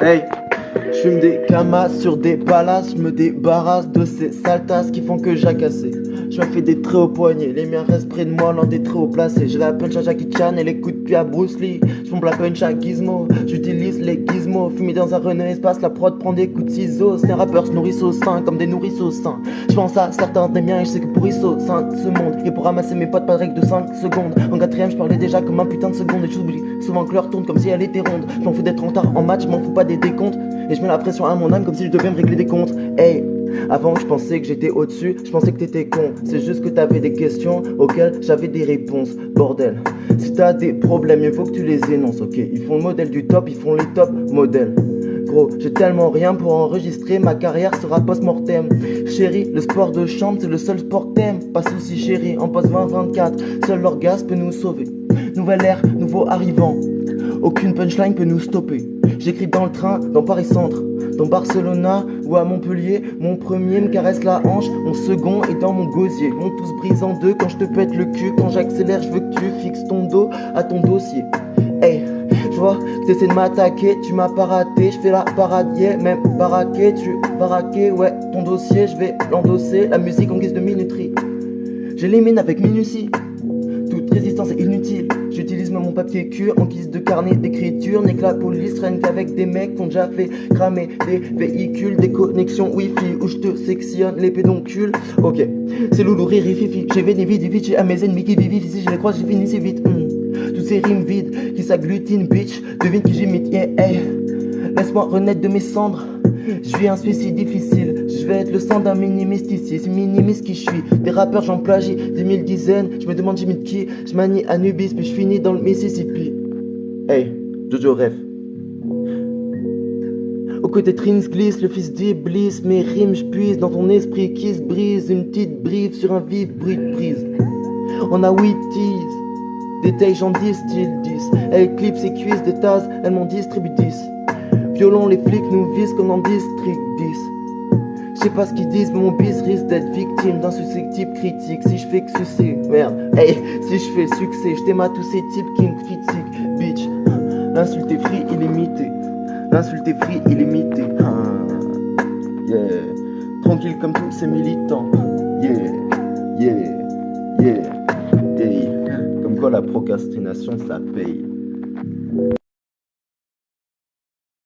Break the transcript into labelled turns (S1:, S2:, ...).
S1: Hey, j'fume des camas sur des palaces, j'me débarrasse de ces sales tasses qui font que jacasser. J'me fais des traits au poignet, les miens restent près de moi, l'un des traits au placé. J'ai la punch à Jackie Chan et les coups de pied à Bruce Lee. J'pompe la punch à Gizmo, j'utilise les gizmos. Fumé dans un Renault Espace, la prod prend des coups de ciseaux. C'est un rappeur se nourrissent au sein comme des nourrices au sein. J'pense à certains des miens et j'sais que pourrissent au sein de ce monde. Et pour ramasser mes potes, pas de règle de 5 secondes. En quatrième, j'parlais déjà comme un putain de seconde. Et j'oublie souvent que l'heure tourne comme si elle était ronde. J'm'en fous d'être en retard en match, j'm'en fous pas des décomptes. Et je mets la pression à mon âme comme si je devais me régler des comptes. Hey, avant je pensais que j'étais au-dessus, je pensais que t'étais con. C'est juste que t'avais des questions auxquelles j'avais des réponses. Bordel, si t'as des problèmes, il faut que tu les énonces, ok. Ils font le modèle du top, ils font les top modèles. Gros, j'ai tellement rien pour enregistrer, ma carrière sera post-mortem. Chérie, le sport de chambre, c'est le seul sport que t'aimes. Pas de soucis chérie, en post 2024, seul l'orgasme peut nous sauver. Nouvelle ère, nouveau arrivant, aucune punchline peut nous stopper. J'écris dans le train, dans Paris Centre, dans Barcelona ou à Montpellier. Mon premier me caresse la hanche, mon second est dans mon gosier. Mon tout se brise en deux quand je te pète le cul. Quand j'accélère, je veux que tu fixes ton dos à ton dossier. Hey, je vois que t'essaies de m'attaquer, tu m'as pas raté. Je fais la parade, yeah, même baraqué. Tu vas raquer, ouais, ton dossier, je vais l'endosser. La musique en guise de minuterie, j'élimine avec minutie toute résistance est inutile. J'utilise même mon papier cul en guise de carnet d'écriture. N'est que la police traîne qu'avec des mecs qui ont déjà fait cramer des véhicules, des connexions wifi où je te sectionne les pédoncules. Ok, c'est loulou, riri, fifi. J'ai véné vite, vite, j'ai à mes ennemis qui vivent ici. Je les croise, j'ai fini si vite. Toutes ces rimes vides qui s'agglutinent, bitch. Devine qui j'imite, yeah, hey. Laisse-moi renaître de mes cendres. Je vis un suicide difficile. Je vais être le sang d'un minimiste ici. C'est minimiste qui je suis. Des rappeurs j'en plagie des mille dizaines. Je me demande j'imite qui. Je manie Anubis puis je finis dans le Mississippi. Hey, Jojo Ref. Aux côtés Trins glisse, le fils d'Iblis. Mes rimes je puise dans ton esprit qui se brise. Une petite brive sur un vif bruit de prise. On a 8 teas. Détail j'en 10, style 10. Elle clip ses cuisses de tasse, elle m'en distribue 10. Violon, les flics nous visent comme dans District 10. Je sais pas ce qu'ils disent, mais mon bis risque d'être victime d'un susceptible critique. Si je fais que succès, merde, hey, si je fais succès, je t'aime à tous ces types qui me critiquent, bitch. L'insulte est free illimité, l'insulte est free illimité. Yeah, tranquille comme tous ces militants. Yeah, yeah, yeah, yeah. Comme quoi la procrastination ça paye.